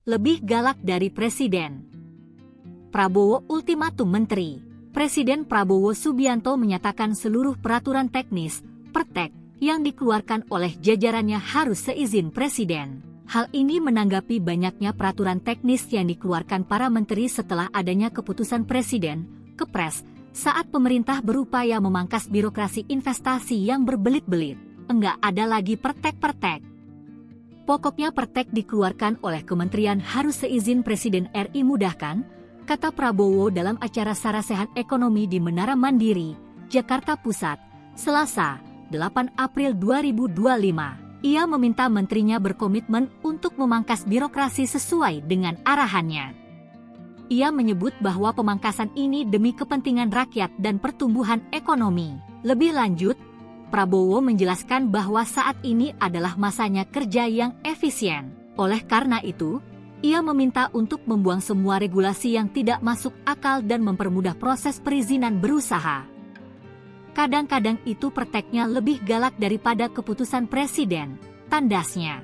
lebih galak dari Presiden. Prabowo ultimatum Menteri. Presiden Prabowo Subianto menyatakan seluruh peraturan teknis, pertek, yang dikeluarkan oleh jajarannya harus seizin Presiden. Hal ini menanggapi banyaknya peraturan teknis yang dikeluarkan para menteri setelah adanya keputusan Presiden, Kepres, saat pemerintah berupaya memangkas birokrasi investasi yang berbelit-belit. Enggak ada lagi pertek-pertek. Pokoknya pertek dikeluarkan oleh kementerian harus seizin Presiden RI mudahkan, kata Prabowo dalam acara Sarasehan Ekonomi di Menara Mandiri, Jakarta Pusat, Selasa, 8 April 2025. Ia meminta menterinya berkomitmen untuk memangkas birokrasi sesuai dengan arahannya. Ia menyebut bahwa pemangkasan ini demi kepentingan rakyat dan pertumbuhan ekonomi. Lebih lanjut, Prabowo menjelaskan bahwa saat ini adalah masanya kerja yang efisien. Oleh karena itu, ia meminta untuk membuang semua regulasi yang tidak masuk akal dan mempermudah proses perizinan berusaha. Kadang-kadang itu perteknya lebih galak daripada keputusan Presiden, tandasnya.